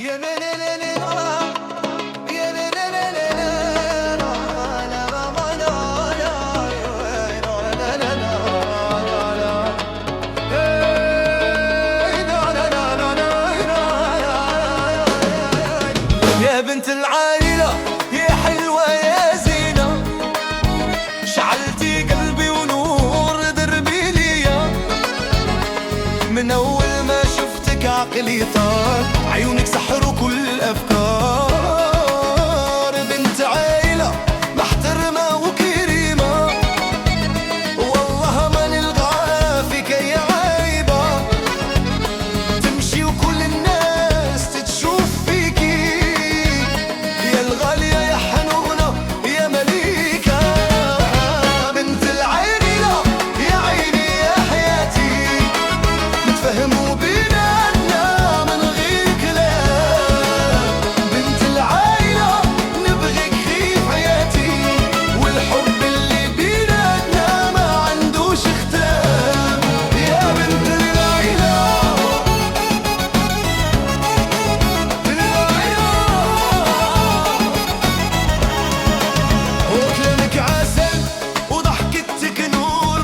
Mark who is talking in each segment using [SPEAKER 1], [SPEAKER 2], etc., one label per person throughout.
[SPEAKER 1] يا بنت العائلة يا حلوة يا زينة، شعلتي قلبي ونور دربي ليا. من أول ما شفتك عقلي طار، عيونك سحروا كل الأفكار. بنت عائلة محترمة وكريمة، والله ما نلقاها فيك يا عيبة. تمشي وكل الناس تتشوف فيكي، يا الغالية يا حنونة يا مليكة. بنت العائلة يا عيني يا حياتي، نتفهموا بيناتنا من غير كلام. بنت العائلة نبغيك في حياتي، والحب اللي بيناتنا ما عندوش ختام. يا بنت العائلة وكلامك عسل وضحكتك نور،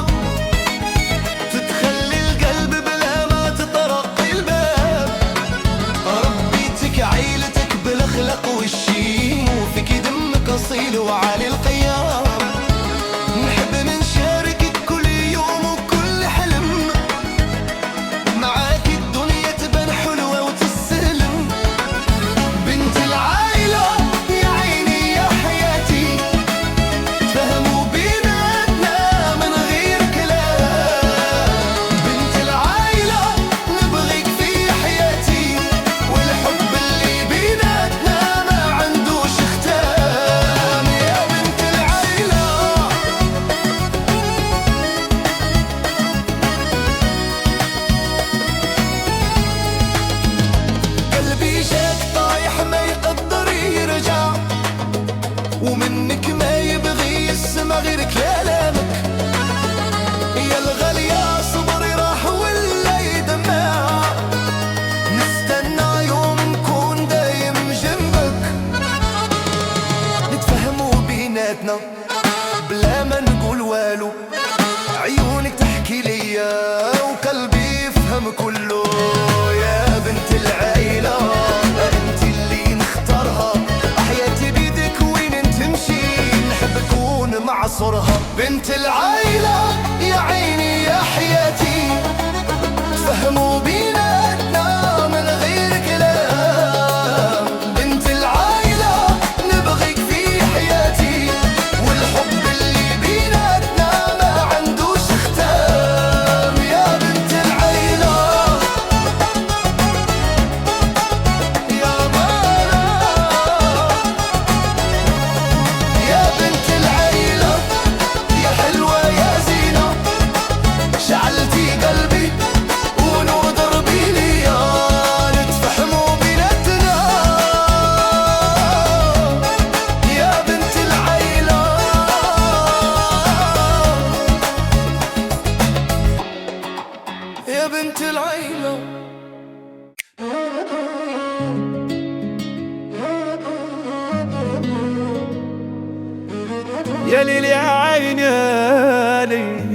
[SPEAKER 1] تتخلي القلب بلا ما تطرق الباب. ربيتك عيلتك بالاخلاق والشيم، وفيك دمك اصيل وعالي القيام. نحب نشاركك كل يوم وكل حلم، معاك الدنيا تبان حلوة وتستلم. بنت العائلة يا عيني يا حياتي، تفهموا بيناتنا من غير كلام. بنت العائلة نبغيك في حياتي، والحب اللي بيناتنا ما عندوش ختام. يا بنت العائلة قلبي شاك طايح ما يقدر يرجع، ومنك ما يبغي يسمع غير كلامك. يا الغالية صبري راح ولا يدمع، نستنى يوم نكون دايم جنبك. نتفهموا بيناتنا بلا ما نقول والو، عيونك تحكي ليا وقلبي يفهم كله. يا بنت العائلة انت اللي نختارها، حياتي بيدك وين تمشي نحب اكون معصرها. بنت العائلة يا عيني يا حياتي، تفهموا بيناتنا من غير كلام. بنت العائلة نبغيك في حياتي، والحب اللي بيناتنا ما عندوش ختام. يا بنت العائلة يا مالا، يا بنت العائلة يا حلوة يا زينة، شعلتي قلبي ونور دربي ليا. نتفهموا بيناتنا يا بنت العائلة. يا بنت العائلة يا ليل يا عين يا ليل،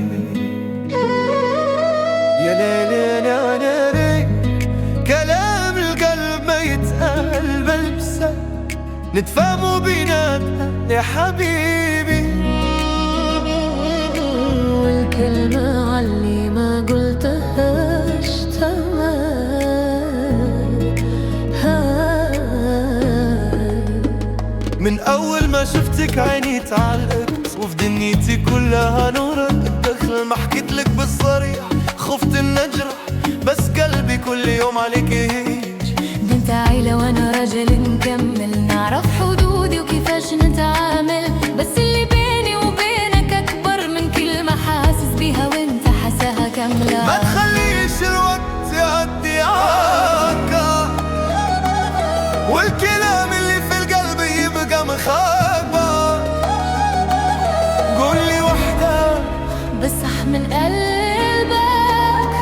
[SPEAKER 1] يا ليل يا ليل. كلام القلب ما يتقال بلبسه، نتفاهموا بيناتنا يا حبيبي.
[SPEAKER 2] والكلمة علي ما قلتهاش تمام.
[SPEAKER 1] من أول ما شفتك عيني تعلقت، وفي دنيتي كلها نورك. دخل ما حكيتلك بالصريح خفت إن أجرح، بس قلبي كل يوم عليك يهيج.
[SPEAKER 2] بنت عيلة وانا راجل نكمل، نعرف حدودي وكيفاش نتعامل. بس اللي بيني وبينك أكبر من كلمة حاسس بيها وانت حساها كاملة.
[SPEAKER 1] ما تخليش الوقت يعدي عاكا، والكلام اللي في القلب يبقى مخبى. قولي وحدة
[SPEAKER 2] بس من قلبك،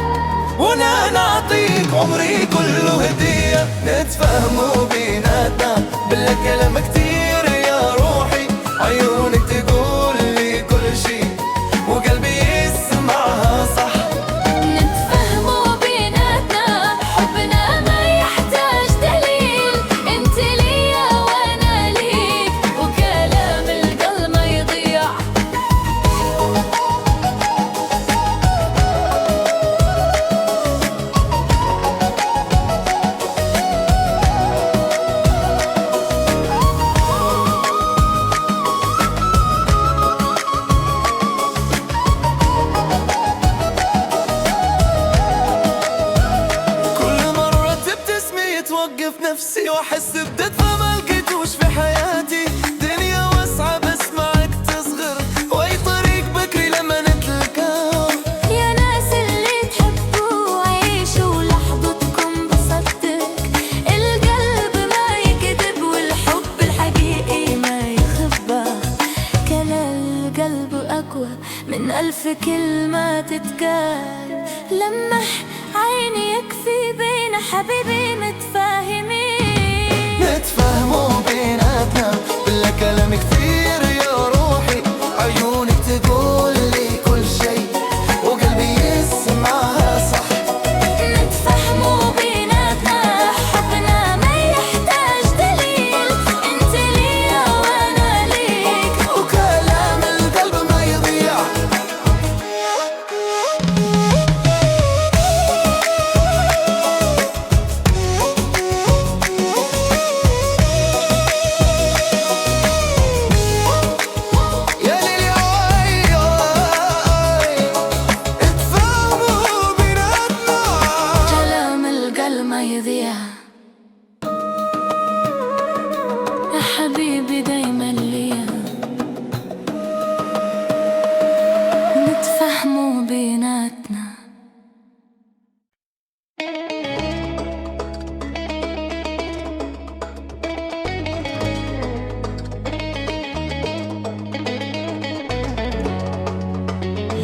[SPEAKER 1] وانا نعطيك عمري كله. كله هدية نتفاهموا بيناتنا بلا كلام كتير يا روحي. عيونك تقول لي كل شي وقلبي يسمعها صح.
[SPEAKER 2] نتفاهموا بيناتنا حبنا ما يحتاج دليل، انت ليا وانا ليك وكلام القلب ما يضيع.
[SPEAKER 1] توقف نفسي واحس بدفى ما لقيتوش في حياتي. دنيا واسعة بسمعك تصغر واي طريق بكري لما نتلقى.
[SPEAKER 2] يا ناس اللي تحبوا عيشوا لحظتكم بصدق، القلب ما يكذب والحب الحقيقي ما يخبى. كلام القلب أقوى من 1000 كلمة تتقال. لمح عيني يكفي بين حبيبي متفاهمين.
[SPEAKER 1] نتفاهموا بيناتنا بلا كلام كثير يا روحي. عيونك تقول لي كل شي وقلبي يسمعها صح.
[SPEAKER 2] نتفاهموا بيناتنا حبنا ما يحتاج دليل، انت ليا وانا ليك
[SPEAKER 1] وكلام القلب ما يضيع.
[SPEAKER 2] يا حبيبي دايما ليا. نتفاهموا بيناتنا.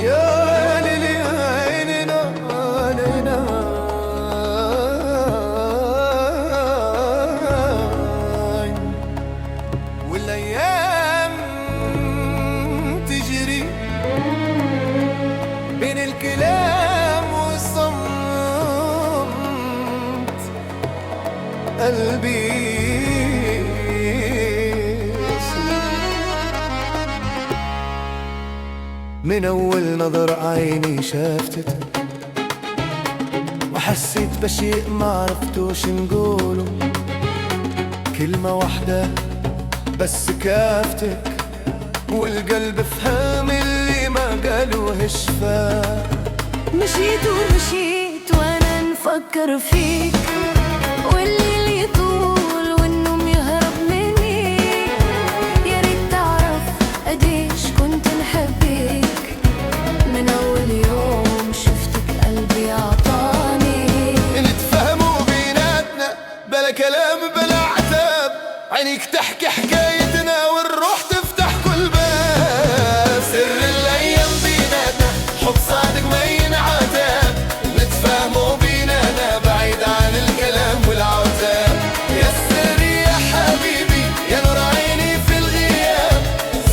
[SPEAKER 1] يا ليلي عيننا علينا والايام تجري بين الكلام والصمت. قلبي من أول نظر عيني شافتك وحسيت بشيء ما عرفتوش نقوله. كلمة واحدة بس كافتك والقلب فهم اللي ما قالوهش فاه.
[SPEAKER 2] مشيت ومشيت وانا نفكر فيك، والليل يطول والنوم يهرب مني. يا ريت تعرف قديش كنت نحبك من اول يوم شفتك قلبي عطاني.
[SPEAKER 1] نتفاهموا بيناتنا بلا كلام بلا عتاب. عينيك تحكي حكايتنا والروح تفتح كل باب. سر الايام بيناتنا حب صادق ما ينعتاب. نتفاهموا بيناتنا بعيد عن الكلام والعتاب. يا سر يا حبيبي يا نور عيني في الغياب.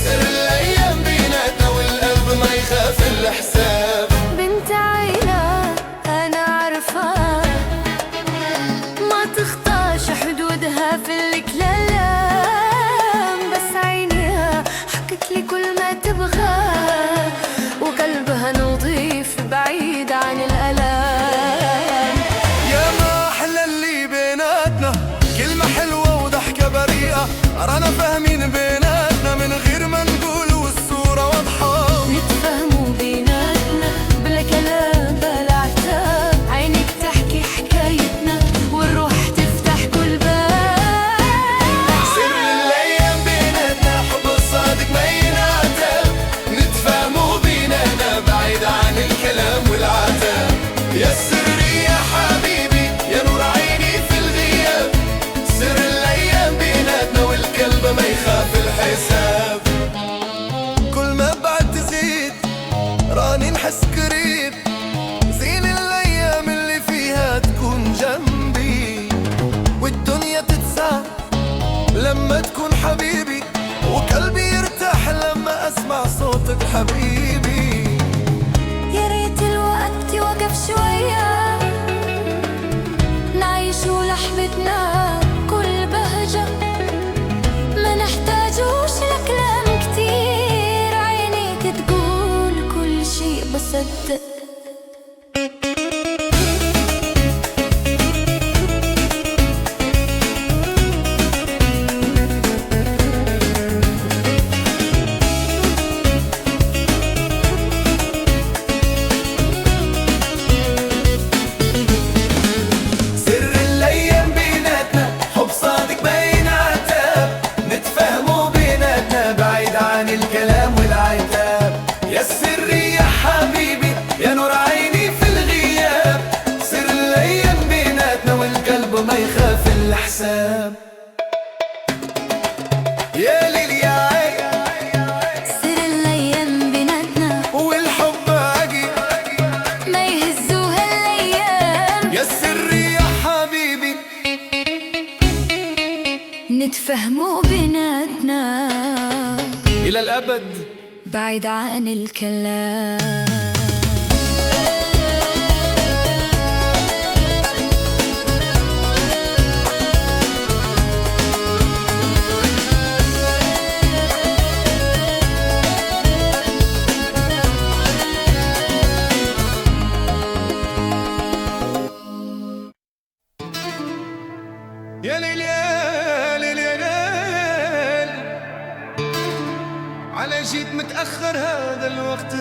[SPEAKER 1] سر الايام بيناتنا والقلب ما يخاف الحساب.
[SPEAKER 2] بنت عيلة أنا عارفة ما تخطاش حدودها في الكلام، بس عينيها حكت لي كل ما تبغى وقلبها نظيف بعيد عن الألام.
[SPEAKER 1] يا ما أحلى اللي بيناتنا كلمة حلوة وضحكة بريئة. رانا فاهمين بيناتنا من غير ما نقول والصورة واضحة.
[SPEAKER 2] نتفاهموا بيناتنا بلا كلام بلا عتاب. عينك تحكي حكايتنا والروح تفتح كل باب.
[SPEAKER 1] سر الأيام بيناتنا حب الصادق ما ينعتاب. نتفاهموا بيناتنا بعيد عن الكلام والعتاب. يا سر يا حبيبي يا نور عيني في الغياب. سر الأيام بيناتنا والقلب ما لما تكون حبيبي، وقلبي يرتاح لما أسمع صوتك حبيبي.
[SPEAKER 2] يا ريت الوقت يوقف شوية، نعيش لحظتنا كل بهجة، ما نحتاجوش لكلام كتير، عينيك تقول كل شيء بصدق.
[SPEAKER 1] يا ليل يا عين،
[SPEAKER 2] سر الأيام بيناتنا
[SPEAKER 1] والحب عقيق
[SPEAKER 2] ما يهزوها الأيام.
[SPEAKER 1] يا السر يا حبيبي،
[SPEAKER 2] نتفهموا بيناتنا
[SPEAKER 1] إلى الأبد
[SPEAKER 2] بعيد عن الكلام.
[SPEAKER 1] يا ليل يا ليل يا ليل، على جيت متأخر هذا الوقت،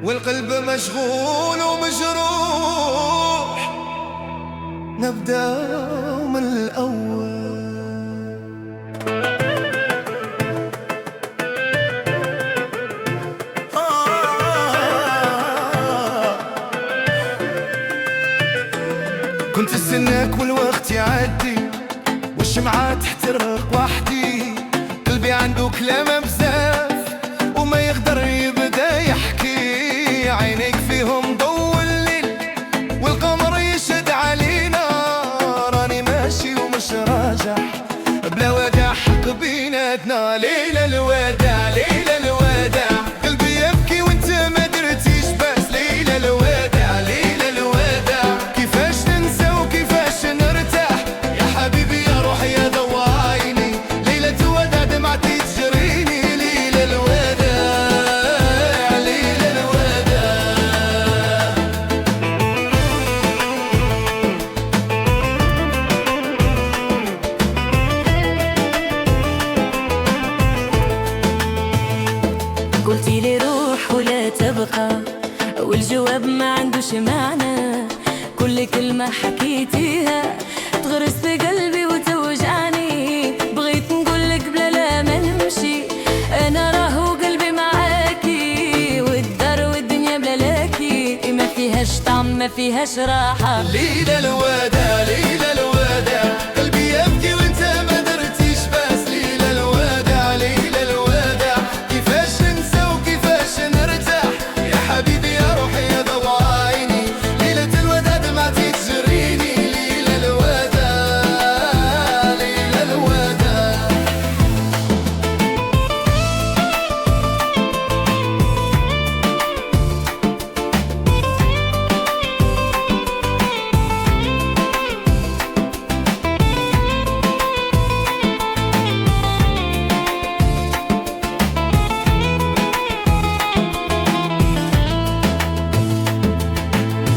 [SPEAKER 1] والقلب مشغول ومجروح، نبدأ من الأول. كنت استناك والوقت يعدي، والشمعات تحترق وحدي، قلبي عنده كلام بزاف وما يقدر يبدا يحكي، عينيك فيهم ضو الليل والقمر يشد علينا، راني ماشي ومش راجع بلا وداع حق بيناتنا، ليلة الوداع ليلة الوداع، قلبي يبكي وانت ما درتيش بس، ليلة الوداع ليلة الوداع، كيفاش ننسى وكيفاش نرتاح، يا حبيبي يا روحي يا ضوى عيني، ليلة وداع دمعتي تجريني، ليلة الوداع ليلة الوداع.
[SPEAKER 2] قلتي لي روح ولا تبقى، والجواب ما عندوش معنى، كل كلمة حكيتيها تغرس في قلبي وتوجعني، بغيت نقولك بلا لا ما نمشي، أنا راهو قلبي معاكي، والدار والدنيا بلا لاكي، ما فيهاش طعم ما فيهاش راحة،
[SPEAKER 1] ليلة الوداع ليلة الوداع، قلبي يبكي وانت ما درتيش بس، ليلة الوداع ليلة الوداع، كيفاش ننسى وكيفاش نرتاح، يا حبيبي يا روحي يا ضوى عيني، ليلة الوداع دمعتي تجريني، ليلة الوداع ليلة الوداع.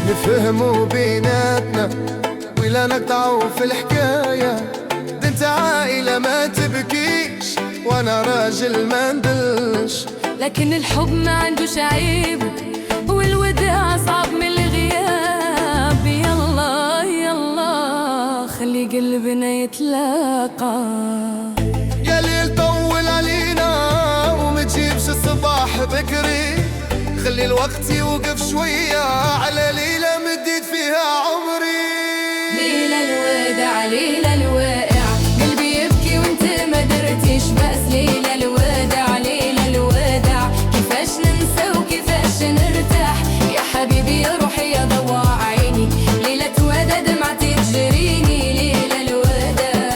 [SPEAKER 1] نفهموا بيناتنا ولا نقطعوا في الحكاية، ده انت عائلة ما تبكيش وانا راجل ما ندلش،
[SPEAKER 2] لكن الحب ما عندوش عيب، والوداع صعب من الغياب، يلا يلا خلي قلبنا يتلاقى.
[SPEAKER 1] يا ليل طول علينا وما تجيبش الصباح بكري، خلي الوقت يوقف شوية على ليلة مديت فيها عمري،
[SPEAKER 2] ليلة الوداع ليلة الواقع، قلبي يبكي وانت ما درتيش بس، ليلة الوداع ليلة الوداع، كيفاش ننسى وكيفاش نرتاح، يا حبيبي يا روحي يا ضوى عيني، ليلة وداع دمعتي تجريني، ليلة الوداع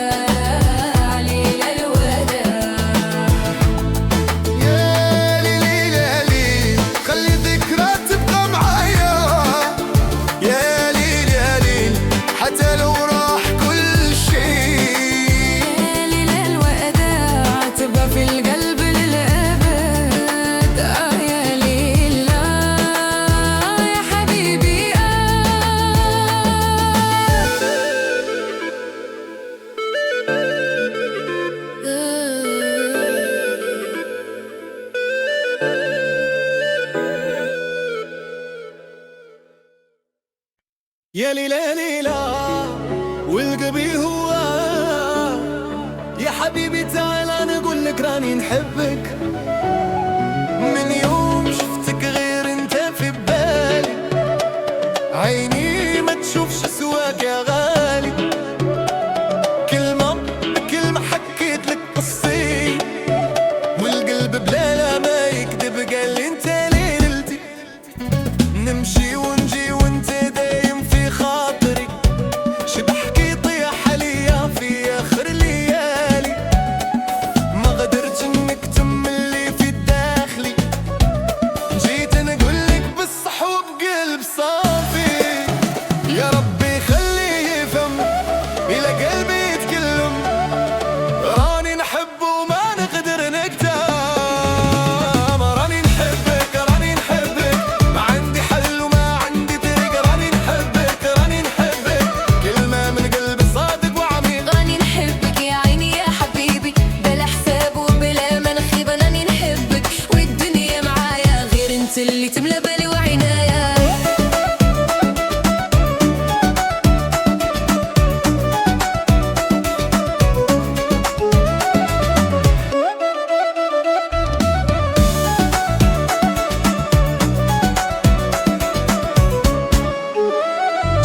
[SPEAKER 1] يا ليلى ليلى والقلبي هو يا حبيبي تعال نقول لك راني نحبك من يوم شفتك غير انت في بالي عيني ما تشوفش سواك يا غالي كلمة بكلمة حكيت لك قصي والقلب بلا لا ما يكذب قال لي انت ليلتي نمشي ونجي وانت دايم في خاطري شبحكي طيح عليا في اخر الليالي ما قدرت نكتم اللي في داخلي جيت نقول لك بالصح وبقلب صافي يا ربي خليه يفهم الى قلبي يتكلم راني نحب وما نقدر نكتم راني نحبك راني نحبك ما عندي حل وما عندي طريق راني نحبك راني نحبك كلمة من قلبي صادق وعميق
[SPEAKER 2] راني نحبك يا عيني يا حبيبي بلا حساب وبلا منخيب راني نحبك والدنيا معايا غير انت اللي تملى بالي وعنايا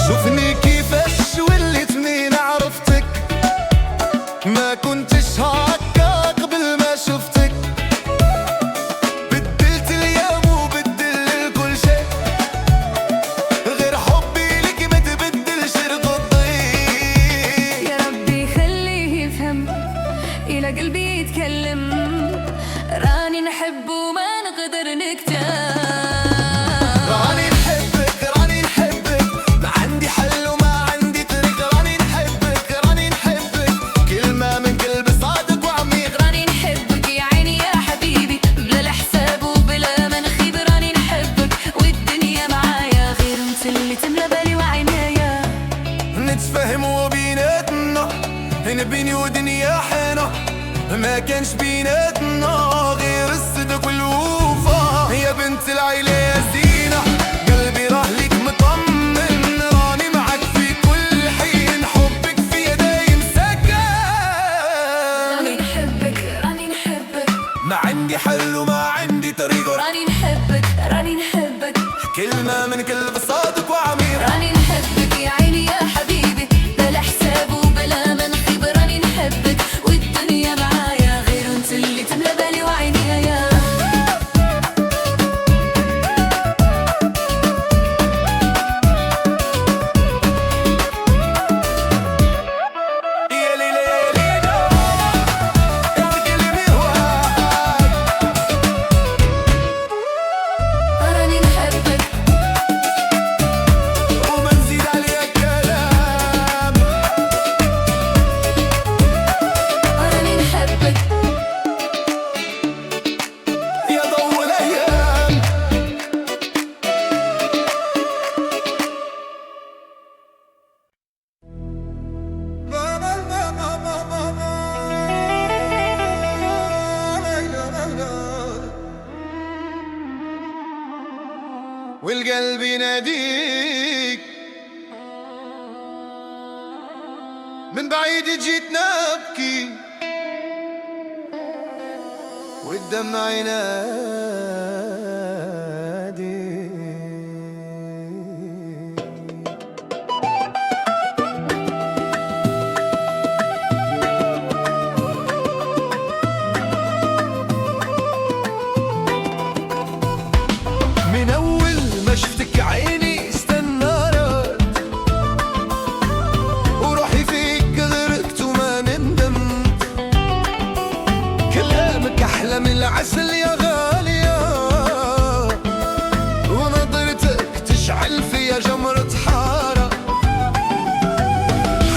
[SPEAKER 1] شوفني كيفاش وليت منين عرفتك ما كنتش هكا قبل ما شفتك بدلت اليوم وبدل كل شيء غير حبي لك ما تبدلش رضي
[SPEAKER 2] يا ربي خليه يفهم إلى قلبي يتكلم راني نحب وما نقدر نكتم
[SPEAKER 1] راني نحبك راني نحبك ما عندي حل وما عندي طريق راني نحبك راني نحبك كلمة من قلبي صادق وعميق
[SPEAKER 2] راني نحبك يا عيني يا حبيبي بلا الحساب وبلا منخيب راني نحبك والدنيا معايا غير انت اللي تملى بالي وعنايا
[SPEAKER 1] نتفاهم وبيناتنا هنا بيني ودنيا حنا ما كانش بيناتنا غير الصدق والوفا يا بنت العيلة يا زينة قلبي راه ليك مطمن راني معك في كل حين حبك فيا دايم سكن
[SPEAKER 2] راني نحبك راني نحبك
[SPEAKER 1] ما عندي حل وما عندي طريق
[SPEAKER 2] راني نحبك راني نحبك
[SPEAKER 1] كلمة من قلب صادق وعميق
[SPEAKER 2] راني نحبك يا عيني يا حبيبي بلا حساب وبلا منخيب راني نحبك والدنيا معايا غير انت اللي تملى بالي وعينيا
[SPEAKER 1] يا ليلى يا ليلى قلبي هواك
[SPEAKER 2] راني نحبك
[SPEAKER 1] وما نزيد عليك كلام
[SPEAKER 2] راني نحبك
[SPEAKER 1] يا ضو الأيام والقلب يناديك من بعيد جيت نبكي والدمع ينادي من أول ما شفتك عيني استنارت وروحي فيك غرقت وما ندمت كلامك أحلى من العسل يا غالية ونظرتك تشعل فيا جمرة حارة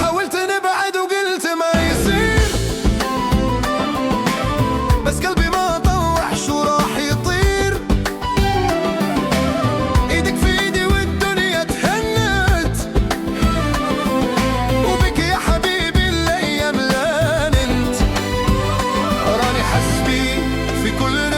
[SPEAKER 1] حاولت نبعد وقلت ما يصير بس قلبي ما طوح شو راح يطير ايدك في ايدي والدنيا تهنت وبك يا حبيبي الايام لانت راني حسبي في كل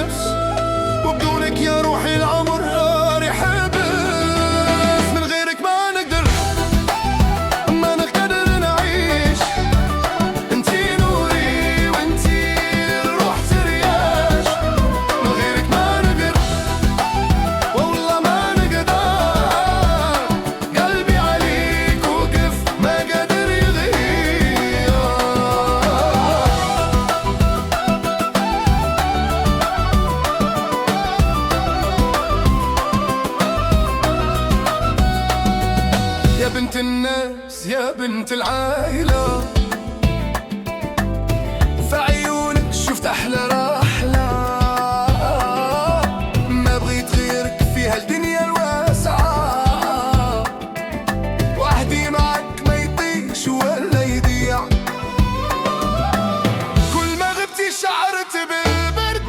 [SPEAKER 1] بنت الناس يا بنت العايلة، في عيونك شفت أحلى رحلة، ما بغيت غيرك في هالدنيا الواسعة، وعهدي معك ما يطيش ولا يضيع، كل ما غبتي شعرت بالبرد،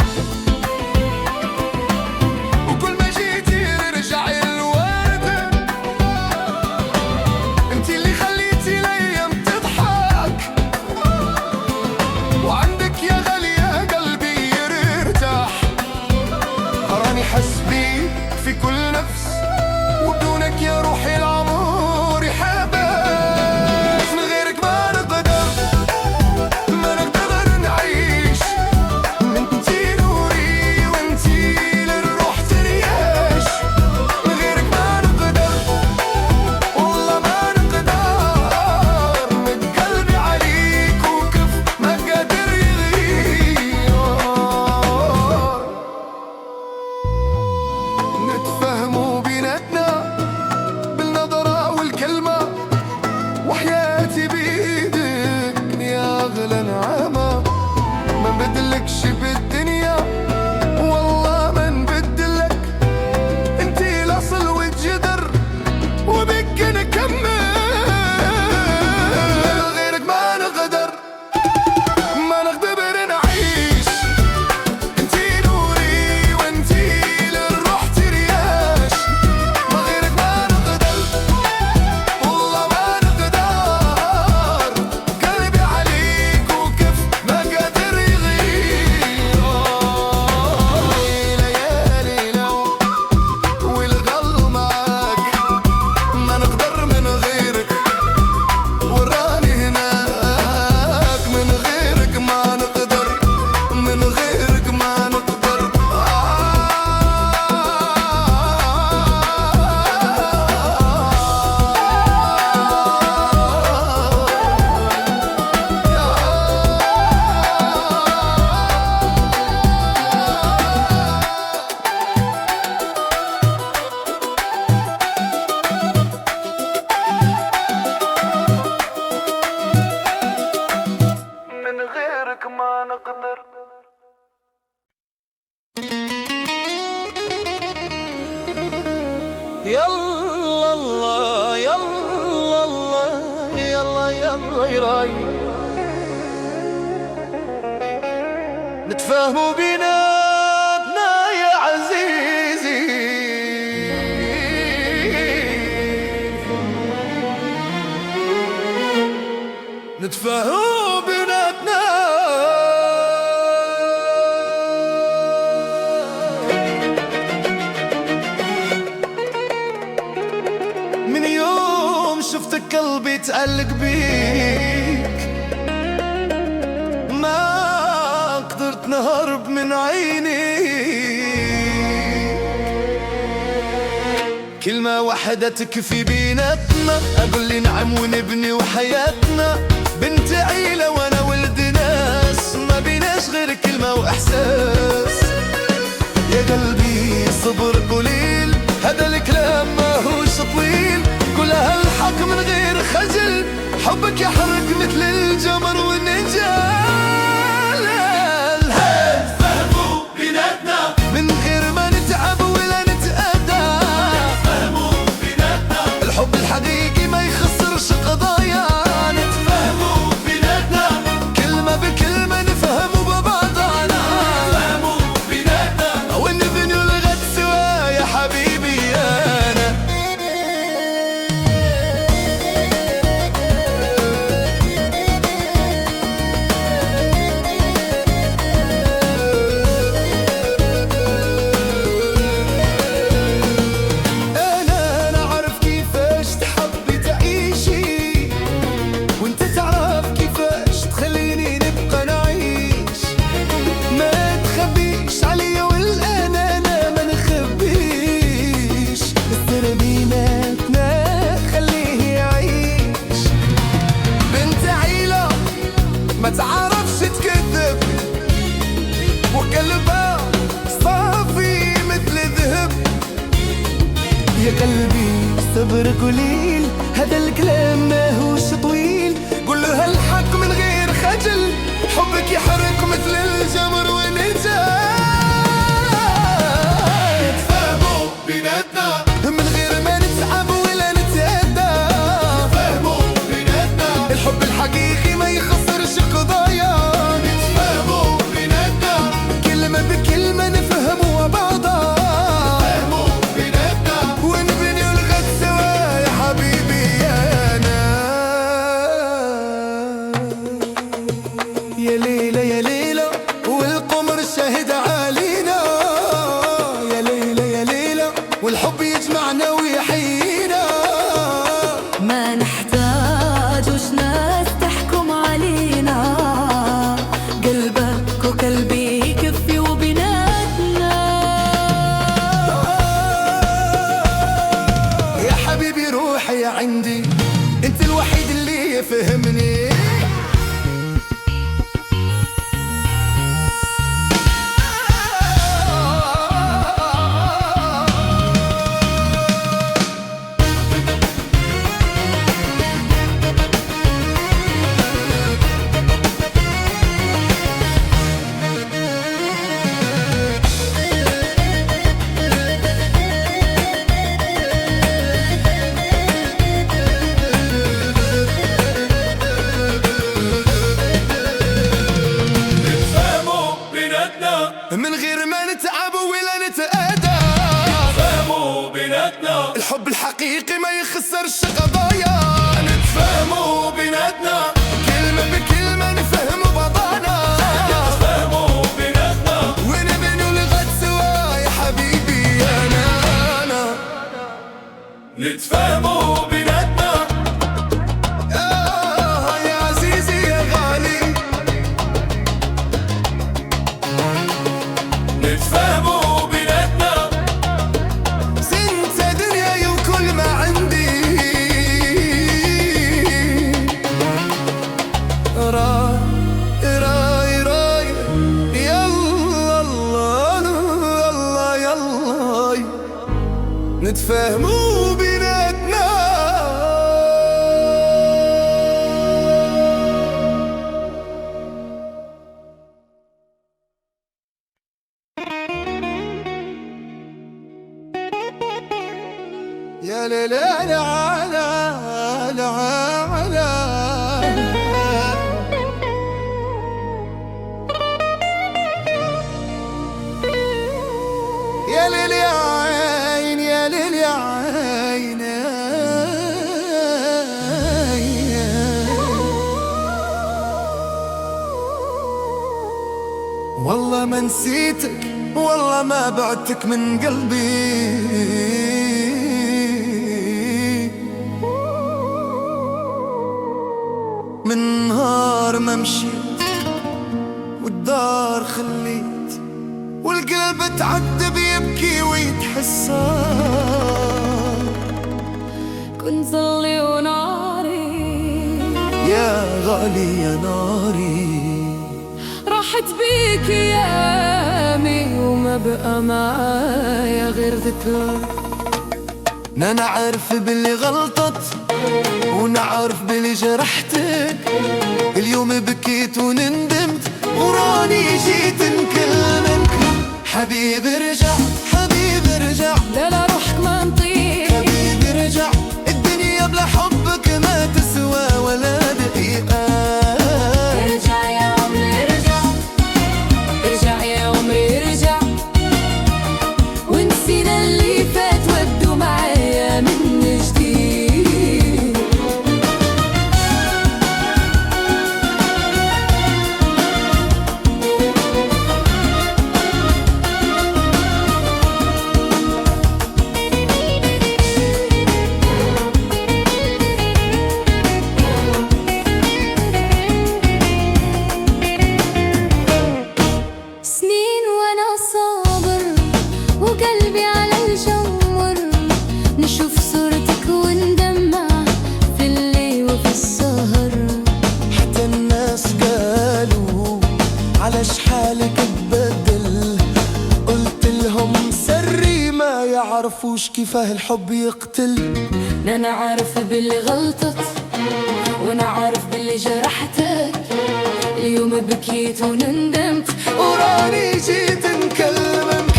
[SPEAKER 1] وكل ما جيتي رجعي الورد، انتي اللي خليتي الايام تضحك، وعندك يا غالية قلبي يرتاح، راني حس بيك في كل نفس، وبدونك يا روحي العمر يحبس، من غيرك ما نقدر نعيش، انتي نوري وانتي للروح ترياش، من غيرك ما نقدر والله ما نقدر، من قلبي عليك وكف ما قادر يغير، نتفاهموا بيناتنا بالنظرة والكلمة، وحياتي بيدك يا أغلى نعمة، ما نبدلكش بالدنيا والله ما نبدلك، انتي الأصل والجدر وبك نكمل، من غيرك ما نقدر نعيش، انتي نوري وانتي للروح ترياش، من غيرك ما نقدر والله ما نقدر، قلبي عليك وكف ما قادر يغير، ليالي لو والقلب معاك، ما نقدر من غيرك، وراني هناك، من غيرك ما نقدر، من غيرك ما نقدر، من غيرك ما نقدر. يلا الله يلا الله يلا يلا يراي، نتفاهموا بيناتنا يا عزيزي، نتفاهموا بيناتنا، من يوم شفتك قلبي تعلق بيك، ما قدرت نهرب من عيني، كلمة واحدة تكفي بيناتنا، أقول لي نعم ونبني وحياتنا، بنت عيلة وانا ولد ناس، ما بيناش غير كلمة واحساس، يا قلبي صبر قليل، هذا الكلام ما هوش طويل، كلها الحق من غير خجل، حبك يحرق مثل الجمر والنجال، فهموا بيناتنا من غير ما نتعب ولا نتأذى، فهموا بيناتنا الحب الحقيقي ما يخسرش قضايا، نتفاهموا بيناتنا كلمة بكلمة نفهموا ببعضنا، فهموا بيناتنا ونبني الغد سوا يا حبيبي أنا. انت الوحيد اللي يفهمني. من غير ما نتعب ولا نتأذى،
[SPEAKER 3] نتفاهموا بيناتنا.
[SPEAKER 1] الحب الحقيقي ما يخسرش قضايا. نتفاهموا بيناتنا، كلمة بكلمة نفهموا بعضانا.
[SPEAKER 3] نتفاهموا بيناتنا
[SPEAKER 1] ونبنوا الغد سوا يا حبيبي أنا.
[SPEAKER 3] نتفاهموا بيناتنا
[SPEAKER 1] يا عزيزي يا غالي.
[SPEAKER 3] نتفاهموا بيناتنا.
[SPEAKER 1] انت دنياي وكل ما عندي. راي يلا الله يلا نتفاهموا بيناتنا. يا لا لا لا لا لا يا ليل يا عين يا ليل يا عين. والله ما نسيتك والله ما بعدتك من قلبي. من نهار ما مشيت والدار خليت والقلب تعذب يبكي ويتحسر.
[SPEAKER 2] كنت ظلي وناري
[SPEAKER 1] يا غالي يا ناري.
[SPEAKER 2] راحت بيك ايامي وما بقى معايا غير ذكرى.
[SPEAKER 1] انا عارف باللي غلطت وانا عارف باللي جرحتك. اليوم بكيت وندمت وراني جيت نكلمك. حبيبي ارجع حبيبي ارجع.
[SPEAKER 2] لا لا روحك ما نطيق.
[SPEAKER 1] حبيبي ارجع، الدنيا بلا حبك ما تسوى ولا دقيقة.
[SPEAKER 2] ارجع يا عمري ارجع. ارجع يا عمري ارجع. ونسينا اللي فات وابدو معايا من جديد. سنين وانا صابر وقلبي على الجمر. نشوف صورتك وندمع في الليل وفي السهر.
[SPEAKER 1] حتى الناس قالوا علاش حالك تبدل. قلت لهم سري ما يعرفوش كيفاه الحب يقتل.
[SPEAKER 2] انا عارف باللي غلطت وانا عارف باللي جرحتك. اليوم بكيت وندمت
[SPEAKER 1] وراني جيت نكلمك.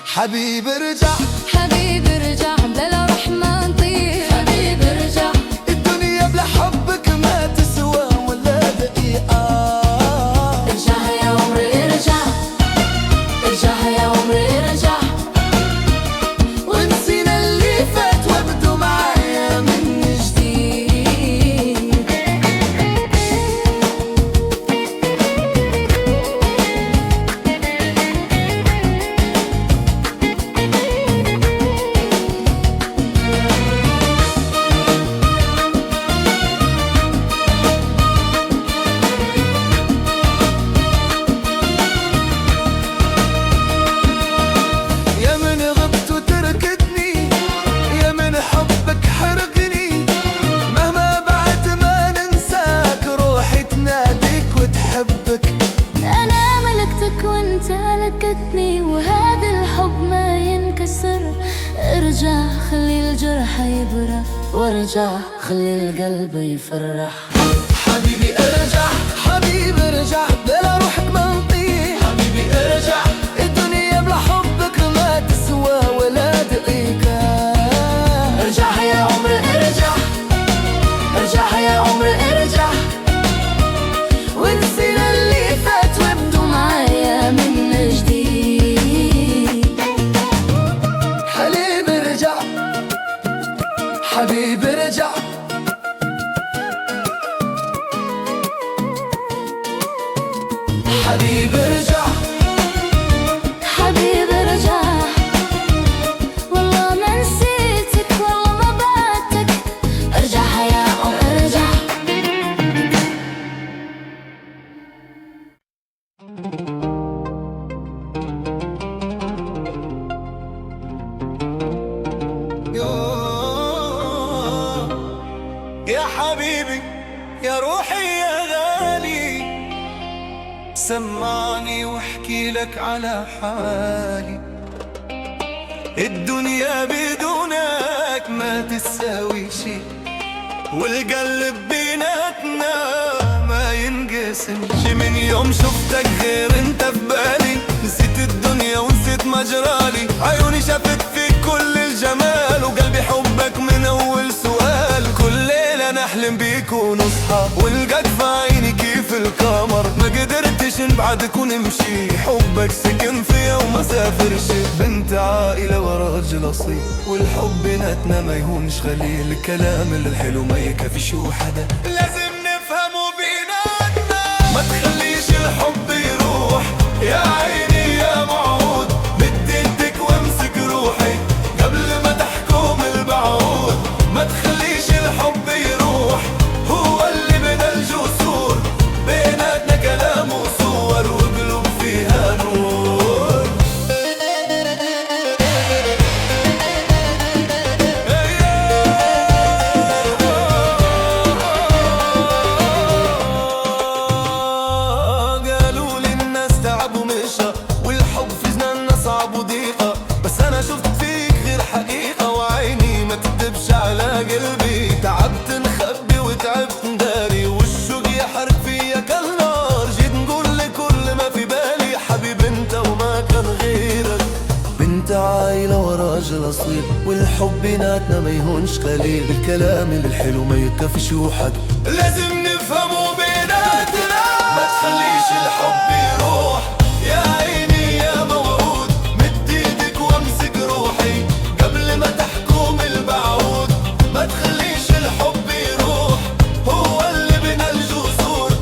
[SPEAKER 1] حبيبي ارجع
[SPEAKER 2] حبيبي ارجع. لا لا روح ما نطيق. حبيبي ارجع.
[SPEAKER 1] الدنيا بلا حبك ما تسوى ولا دقيقة.
[SPEAKER 2] ارجع يا عمري ارجع. ارجع يا عمري ارجع.
[SPEAKER 1] ونسينا اللي فات وابدو معايا من
[SPEAKER 2] جديد. عبرة وارجع خلي القلب يفرح.
[SPEAKER 1] حبيبي ارجع، حبيبي ارجع، بلا روحك ما نطيح. حبيبي ارجع، الدنيا بلا حبك ما تسوى ولا دقيقة.
[SPEAKER 2] ارجع يا عمر ارجع، ارجع يا عمر ارجع، ونسينا اللي فات وابدو معايا من جديد.
[SPEAKER 1] حبيبي ارجع، حبيبي ارجع، حبيبي ارجع،
[SPEAKER 2] حبيبي ارجع، والله ما نسيتك والله ما بعدتك. ارجع يا عمر ارجع.
[SPEAKER 1] يا حبيبي يا روحي يا غالي، سمعني واحكي لك على حالي. الدنيا بدونك ما تساوي شي، والقلب بيناتنا ما ينقسمش. من يوم شفتك غير انت في بالي، نسيت الدنيا ونسيت مجرالي. عيوني شافت فيك كل الجمال، وقلبي حبك من اول سؤال. كل ليلة نحلم بيك ونصحى، ولقاك في عيني كيف القمر. ما قدرتش نبعدك ونمشي، حبك سكن فيا وما سافرش. بنت عائلة وراجل اصيل، والحب بيناتنا ما يهونش خليل. الكلام الحلو ما يكفيش وحدا، لازم نفهمه بيناتنا. ما تخليش الحب يروح يا عيني يا موعود، بدي ايدك وامسك روحي قبل ما تحكم البعود. ما تخليش الحب يروح، هو اللي بنا الجسور. بيناتنا كلام وصور وقلوب فيها نور. قالوا لي الناس تعب ومشى، والحب في جناننا صعب وضيقة. بس انا شفت فيك غير حقيقة، وعيني ما تكذبش على قلبي. تعبت نخبي وتعبت نداري، والشوق يحرق فيا كالنار. جيت نقول لك كل ما في بالي، حبيب انت وما كان غيرك. بنت عايلة وراجل اصيل، والحب بيناتنا ما يهونش قليل. الكلام الحلو ما يكفيش وحد، لازم نفهمه بيناتنا. ما تخليش الحب يروح يا عيني يا موعود، مد ايدك وامسك روحي قبل ما تحكم البعود. ما تخليش الحب يروح، هو اللي بنا الجسور.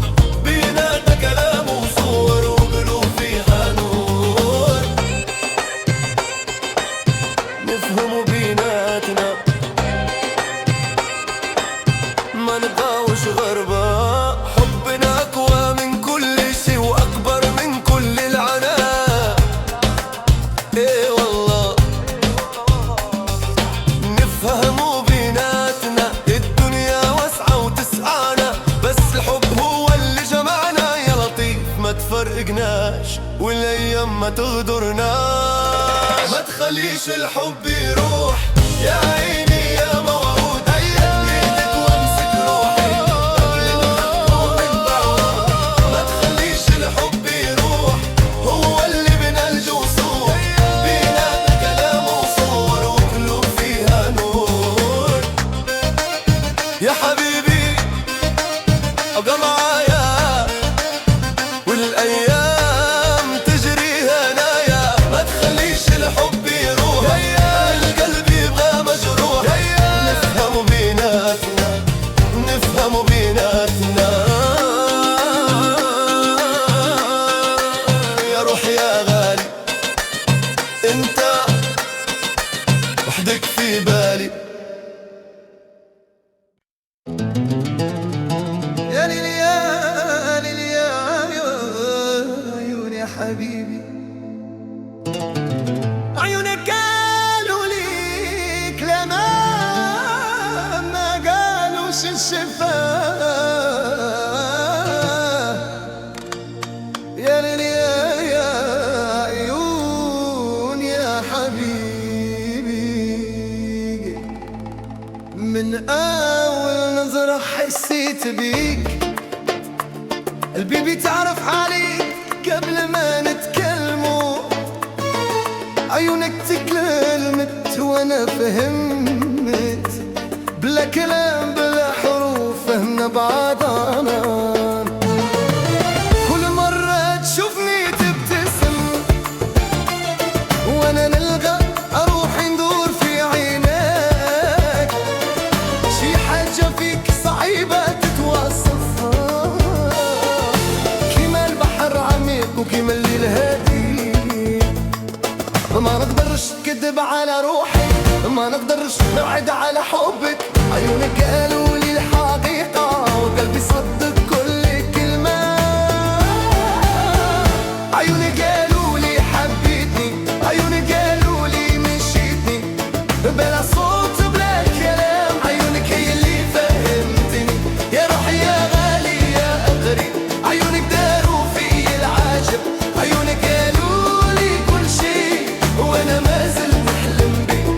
[SPEAKER 1] بيناتنا كلام وصور وقلوب فيها نور. نفهموا بيناتنا، ما نبقاوش غربة. حبنا أقوى من كل شي وأكبر من كل العناء. إيه والله نفهموا بيناتنا، الدنيا واسعة وتسعانا. بس الحب هو اللي جمعنا، يا لطيف ما تفرقناش والأيام ما تغدرناش. ما تخليش الحب يروح يا عيني يا موعود، ايدك وامسك روحي قبل ما تحكم البعود. ما تخليش الحب يروح، هو اللي بنا الجسور. بيناتنا كلام وصور وقلوب فيها نور. يا حبيبي ابقى معايا، والايام تجري هنايا. ما تخليش الحب يروح، القلب يبغى مجروح. نفهموا بيناتنا، نفهموا بيناتنا. يا روحي يا غالي، انت وحدك في بالي. يا ليلي يا ليلي يا عيوني يا حبيبي، عيونك قالوا لي كلام ما قالوش الشفاه. يا ليلي يا عيون يا حبيبي، حسيت بيك قلبي بيتعرف عليك قبل ما نتكلموا. عيونك تكلمت وانا فهمت، بلا كلام بلا حروف فهمنا بعض عنان. كل مرة تشوفني تبتسم وانا نلقى اروحي ندور في عينيك. شي حاجة فيك صعيبة تتوصفها، كيما البحر عميق وكيما الليل هادي. ما نقدرش نكذب على روحي، ما نقدرش نبعد على حبك. عيونك قالوا لي الحقيقة وقلبي صدق كل كلمة. عيونك قالوا لي حبيتني، عيونك قالوا لي مشيتني بلا صوت بلا كلام. عيونك هي اللي فهمتني يا روحي يا غالي يا أغري. عيونك داروا في العجب، عيونك قالوا لي كل شيء وانا ما زلت نحلم بيه.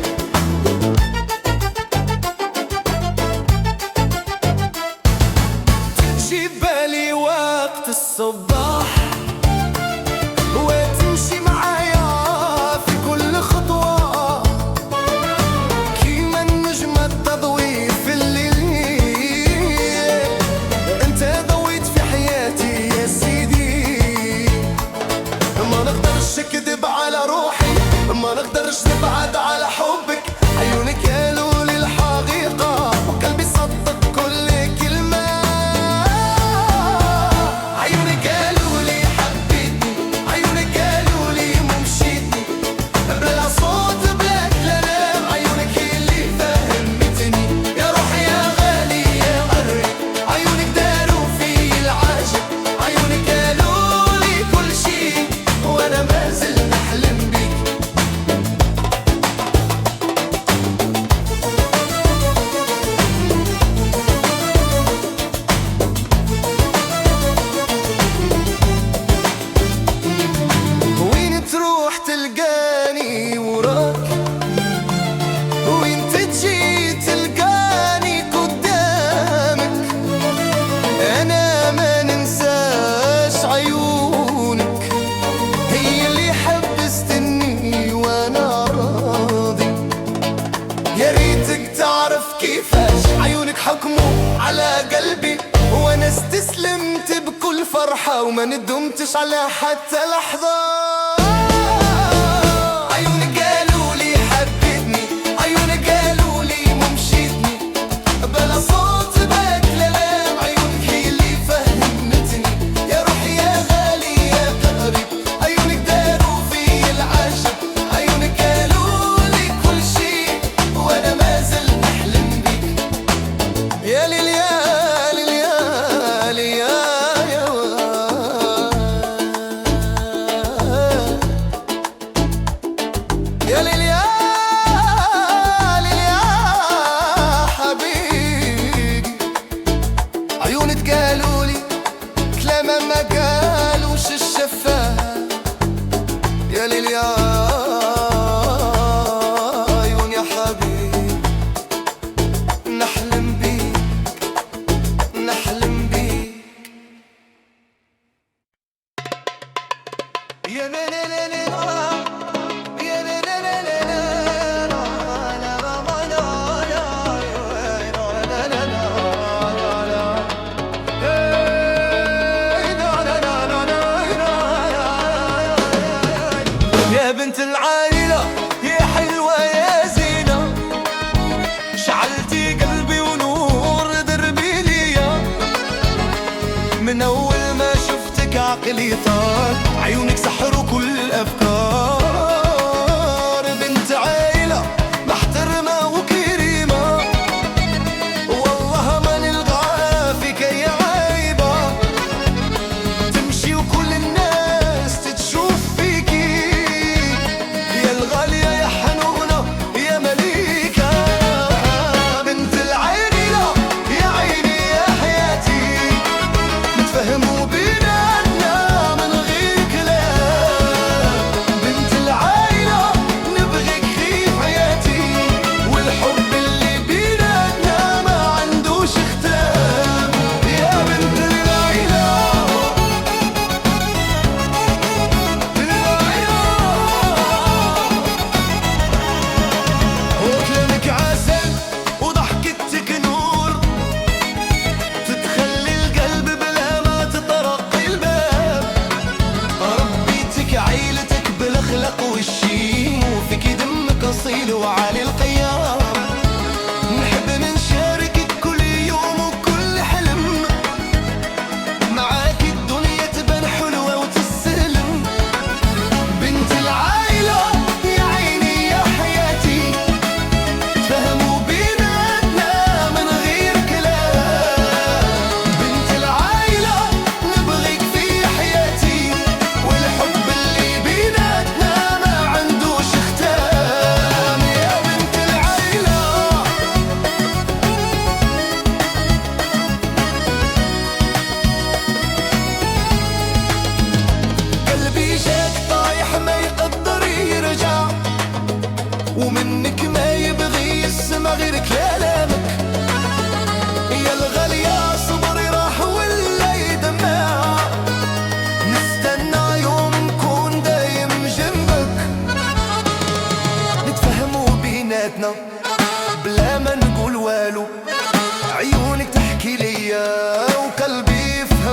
[SPEAKER 1] تجي بالي وقت الصباح وتمشي معايا في كل خطوة، كيما النجمة تضوي في الليل. انت ضويت في حياتي يا سيدي. ما نقدرش نكذب على روحي، ما نقدرش نبعد على حبك. عيونك قالوا لي الحقيقة وقلبي صدق كل كلمة. عيونك قالوا لي حبيتني، عيونك قالوا لي مشيتني بلا صوت بلا كلام. عيونك هي اللي فهمتني يا روحي يا غالي يا غري. عيونك داروا في العجب، عيونك قالوا لي كل شيء وانا ما زلت نحلم بيك. وين تروح تلقاني وراك، وين تجي تلقاني قدامك. انا ما ننساش عيونك، هي اللي حبستني وانا راضي. يا ريتك تعرف كيفاش عيونك حكموا على قلبي، وانا استسلمت بكل فرحة وما ندمتش على حتى لحظة. عيونك قالوا لي حبيتني، عيونك قالوا لي مشيتني بلا صوت بلا كلام. عيونك هي اللي فهمتني يا روحي يا غالي يا قريب. عيونك داروا في العجب، عيونك قالوا لي كل شيء وانا ما زلت نحلم بيك. يا ليل يا ليل يا ليل يا يا ليل يا ليل يا حبيبي. عيونك قالوا لي كلام ما قالوش الشفاه. يا ليل يا عيون يا حبيبي، نحلم بيك نحلم بيك. يا ليل يا ليل يا بنت العائلة يا حلوة يا زينة، شعلتي قلبي ونور دربي ليا. من أول ما شفتك عقلي طار، عيونك سحروا كل الأفكار. بنت عائلة محترمة وكريمة، والله ما نلقى فيك أي عيبة. تمشي وكل الناس تتشوف فيكي، يا الغالية يا حنونة يا مليكة. بنت العائلة يا عيني يا حياتي، نتفهموا بيناتنا من غير كلام.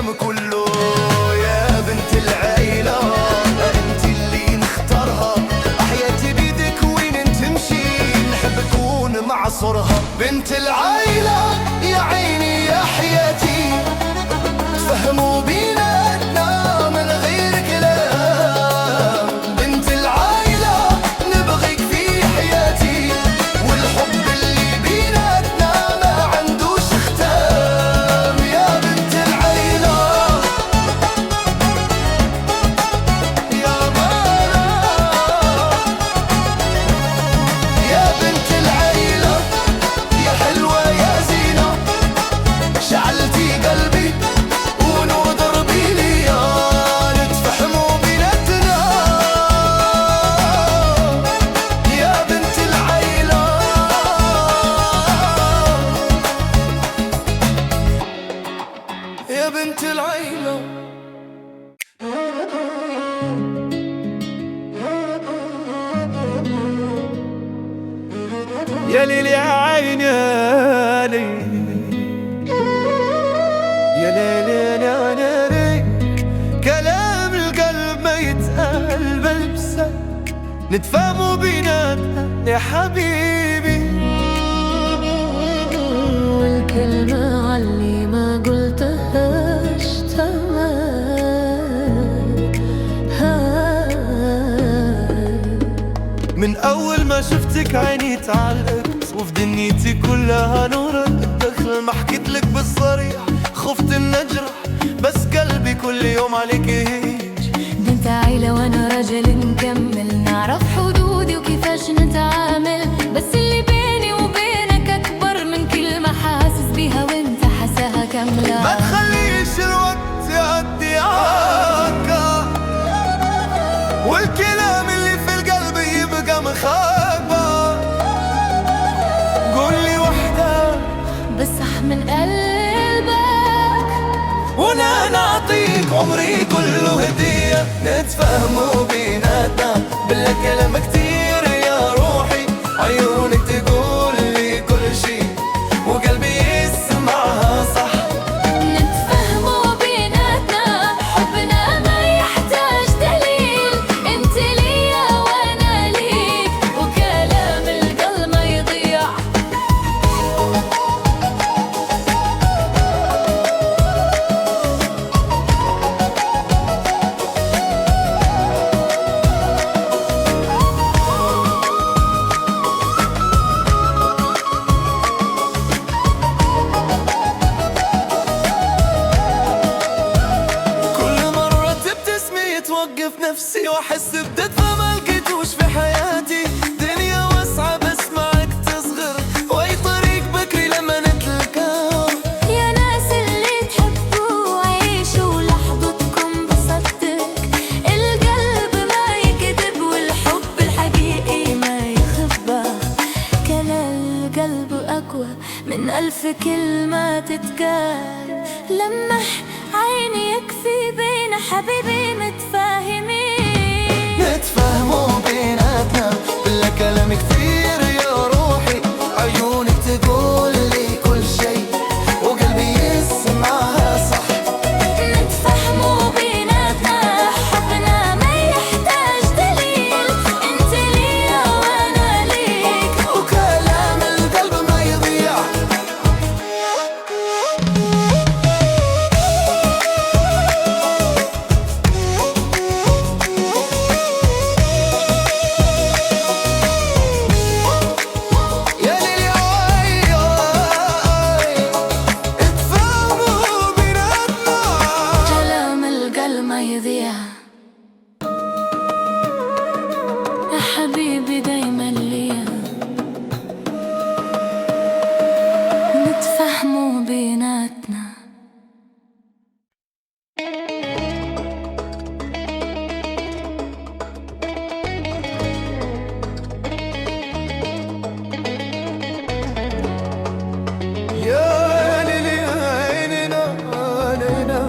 [SPEAKER 1] العالم كله. يا بنت العيلة انت اللي نختارها، حياتي بيدك وين تمشي نحب اكون مع صورها. بنت العيلة يا عيني يا حياتي، تفهموا بيناتنا من غير كلام. بنت العيلة نبغيك في حياتي، والحب اللي بيناتنا ما عندوش ختام. يا بنت العيلة يا مانا، يا بنت العيلة يا حلوة يا زينة، شعلتي قلبي ونور دربي ليا، نتفهموا بيناتنا. يا بنت العيلة يا بنت العيلة. يا ليل يا عيني يا ليل، يا ليل يا ليل، كلام القلب ما يتقال بلمسة، نتفاهموا بيناتنا يا حبيبي.
[SPEAKER 2] والكلمة عاللي ما قلتهاش
[SPEAKER 1] من أول ما شفتك عيني تعلقت، وفي دنيتي كلها نورك. دخل ما حكيتلك بالصريح، خفت إن أجرح، بس قلبي كل يوم عليك يهيج.
[SPEAKER 2] بنت عيلة وانا راجل نكمل، نعرف حدودي وكيفاش نتعامل، بس اللي بيني وبينك أكبر من كلمة حاسس بيها وانت حساها كاملة.
[SPEAKER 1] ما تخليش الوقت يعدي عاكا، والكلام اللي في القلب يبقى مخبى. قولي وحدة
[SPEAKER 2] بس من قلبك،
[SPEAKER 1] وانا نعطيك عمري كله هدية. نتفاهموا بيناتنا بلا كلام كتير يا روحي، عيونك تقول لي كل شي وقلبي يسمعها صح.
[SPEAKER 2] نتفاهموا بيناتنا حبنا ما يحتاج دليل، انت ليا وانا ليك وكلام القلب ما يضيع.
[SPEAKER 1] كل مرة تبتسمي توقف نفسي، واحس بدفى ما لقيتوش في حياتي. دنيا واسعة بس معك تصغر، واي طريق بكري لما نتلقى.
[SPEAKER 2] يا ناس اللي تحبوا عيشوا لحظتكم بصدق، القلب ما يكذب والحب الحقيقي ما يخبى. كلام القلب أقوى من 1000 كلمة تتقال، لمح عيني يكفي بين حبيبي متفاهمين.
[SPEAKER 1] نتفاهموا بيناتنا بلا كلام كتير يا روحي، عيونك تقول لي كل شي وقلبي يسمعها صح.
[SPEAKER 2] نتفاهموا بيناتنا حبنا ما يحتاج دليل، انت ليا وانا ليك
[SPEAKER 1] وكلام القلب ما يضيع. يا ليل يا عياي، اتفاهموا بيناتنا.
[SPEAKER 2] كلام القلب ما يضيع. يا حبيبي دايما ليا، نتفاهموا بيناتنا.
[SPEAKER 1] يا ليل يا عيننا علينا،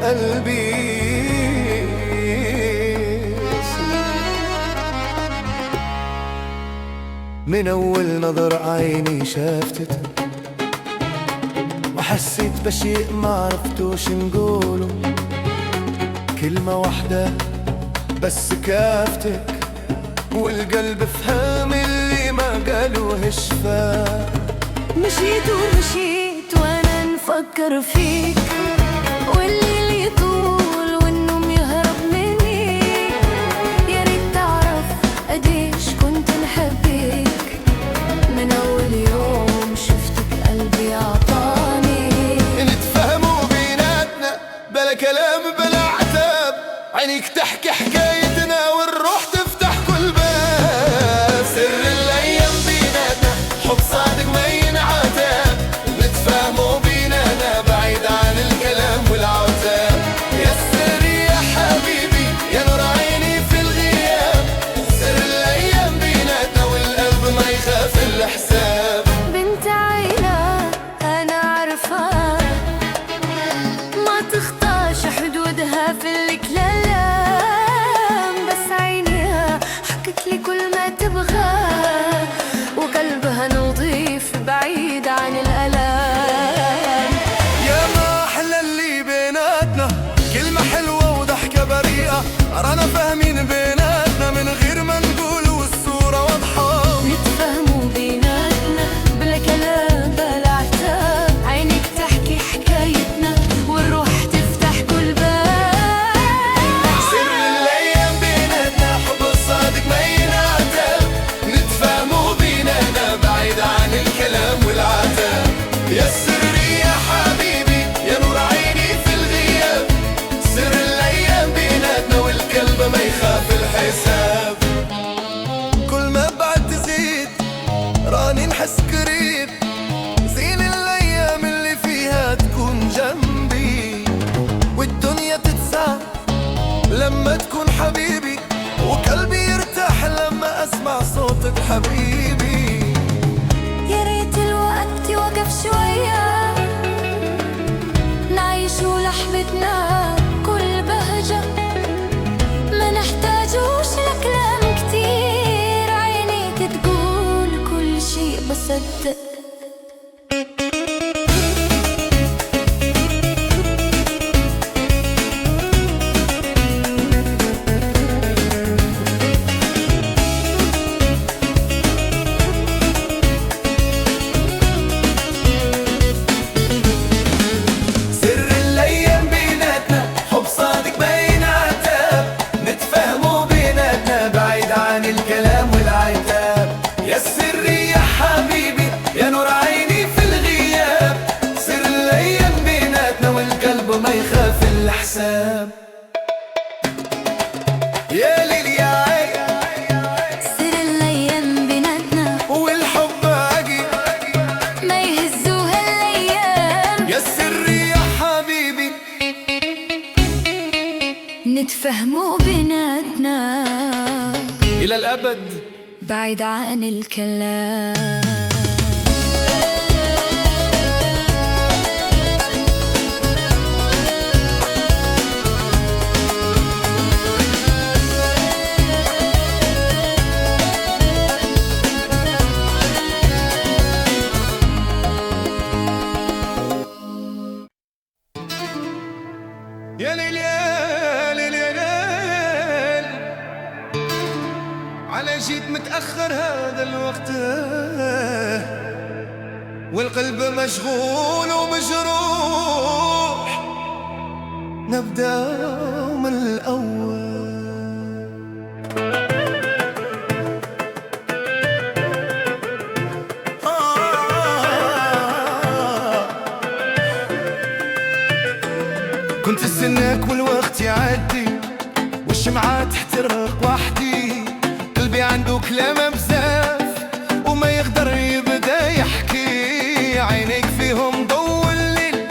[SPEAKER 1] قلبي. من أول نظر عيني شافتك وحسيت بشيء ما عرفتوش نقوله، كلمة واحدة بس كافتك، والقلب فهم اللي ما قالوه شفاه.
[SPEAKER 2] مشيت ومشيت وانا نفكر فيك، والليل يطول والنوم يهرب مني. يا ريت تعرف قديش كنت نحبك، من اول يوم شفتك قلبي عطاني.
[SPEAKER 1] نتفهموا بيناتنا بلا كلام بلا عتاب، عينيك تحكي حكايتنا والروح تفتح كل باب. سر الايام بيناتنا حب صادق ما ينعتاب، نتفاهموا بيناتنا بعيد عن الكلام والعتاب. يا سر يا حبيبي يا نور عيني في الغياب، سر الايام بيناتنا والقلب ما يخاف الحساب.
[SPEAKER 2] بنت عيلة انا عارفة ما تخطاش حدودها في الكلام، بس عينيها حكت لي كل ما تبغى، وقلبها نظيف بعيد عن الألام.
[SPEAKER 1] يا ما أحلى اللي بيناتنا، كلمة حلوة وضحكة بريئة، رانا فاهمين بيناتنا من غير ما نقول والصورة واضحة.
[SPEAKER 2] نتفهموا بيناتنا بلا كلام بلا عتاب، عينك تحكي حكايتنا والروح تفتح كل باب.
[SPEAKER 1] سر الأيام بيناتنا حب صادق ما ينعتاب، نتفاهموا بيناتنا بعيد عن الكلام والعتاب. يا سر يا حبيبي يا نور عيني في الغياب، سر الأيام بيناتنا والقلب ما يخاف الحساب. كل ما بعد تزيد راني نحس قريب، زين الأيام اللي فيها تكون جنبي، والدنيا تتسع لما تكون حبيبي، وقلبي يرتاح لما أسمع صوتك حبيبي.
[SPEAKER 2] يا ريت الوقت يوقف شوية، نعيشوا لحظتنا كل بهجة، ما نحتاجوش لكلام كتير، عينيك تقول كل شيء بصدق.
[SPEAKER 1] سر الأيام بيناتنا حب صادق ما ينعتاب، نتفاهموا بيناتنا بعيد عن الكلام والعتاب. يا سر يا حبيبي يا نور عيني في الغياب، سر الأيام بيناتنا والقلب ما يخاف الحساب. يا ليل يا عين
[SPEAKER 2] سر الأيام بيناتنا
[SPEAKER 1] والحب باقي
[SPEAKER 2] ما يهزوها الأيام.
[SPEAKER 1] يا سر يا حبيبي
[SPEAKER 2] نتفهموا بيناتنا
[SPEAKER 1] إلى الأبد
[SPEAKER 2] بعيد عن الكلام.
[SPEAKER 1] يا ليل يا ليل يا ليل، على جيت متأخر هذا الوقت، والقلب مشغول ومجروح، نبدأ من الأول. كنت استناك والوقت يعدي، والشمعة تحترق وحدي، قلبي عنده كلام بزاف وما يقدر يبدا يحكي. عينيك فيهم ضو الليل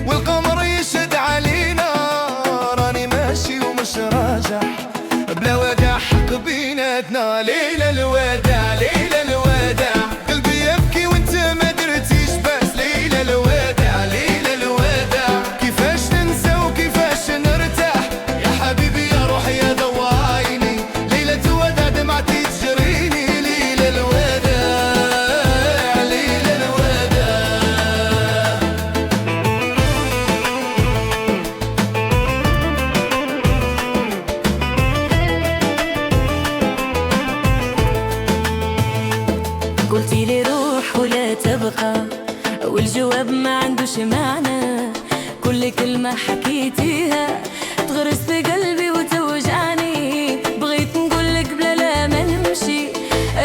[SPEAKER 1] والقمر يشد علينا، راني ماشي ومش راجع بلا وداع حق بيناتنا. ليلة الوداع ليلة الوداع، قلبي يبكي وانت ما درتيش بس. ليلة الوداع ليلة الوداع، كيفاش ننسى وكيفاش
[SPEAKER 2] والجواب ما عندوش معنى. كل كلمة حكيتيها تغرس في قلبي وتوجعني. بغيت نقولك بلا لا ما نمشي،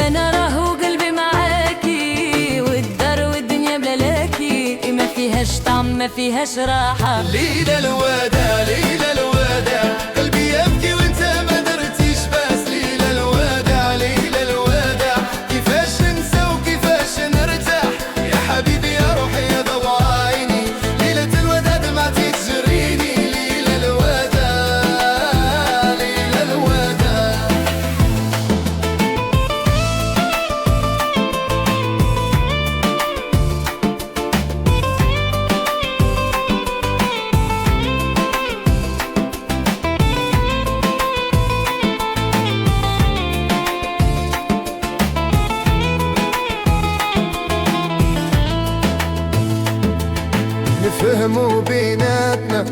[SPEAKER 2] انا راهو قلبي معاكي، والدار والدنيا بلا لاكي ما فيهاش طعم ما فيهاش راحة.
[SPEAKER 1] ليلة الوداع ليلة الوداع قلبي يبكي وانت ما درتيش بس. ليلة الوداع ليلة الوداع كيفاش ننسى وكيفاش نرتاح يا حبيبي يا روحي يا ضوء عيني. ليلة الوداع دمعتي تجريني. ليلة الوداع ليلة الوداع. نفهموا بيناتنا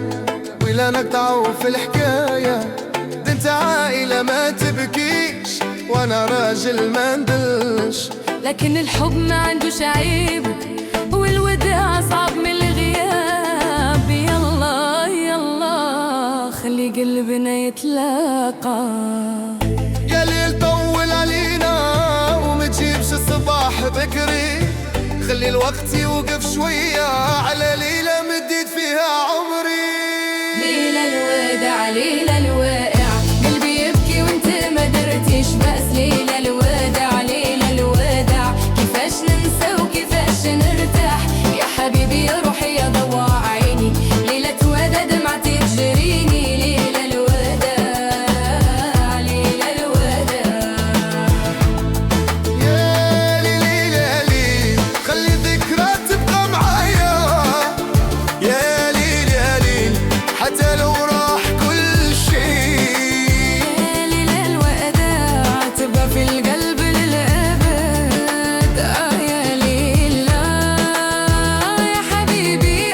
[SPEAKER 1] ولا نقطعوا في الحكاية. ده انت عائلة ما تبكيش وانا راجل ما ندلش.
[SPEAKER 2] لكن الحب ما عندوش عيب والوداع صعب من الغياب. يلا يلا خلي قلبنا يتلاقى.
[SPEAKER 1] يا ليل طول علينا وما تجيبش الصباح بكري. خلي الوقت يوقف شوية على ليلة مديت فيها عمري.
[SPEAKER 2] ليلة الوداع ليلة الواقع قلبي يبكي وانت ما درتيش بأس. ليلة الوداع ليلة الوداع كيفاش ننسى وكيفاش نرتاح يا حبيبي يا روحي يا ضوء عيني. ليلة وداع دمعتي تجريني. ليلة الوداع ليلة الوداع.
[SPEAKER 1] يا ليل يا ليل خلي ذكرى تبقى معايا. يا ليل يا ليل حتى لو راح كل شيء.
[SPEAKER 2] يا ليلة الوداع تبقى في القلب للأبد. يا ليلى يا حبيبي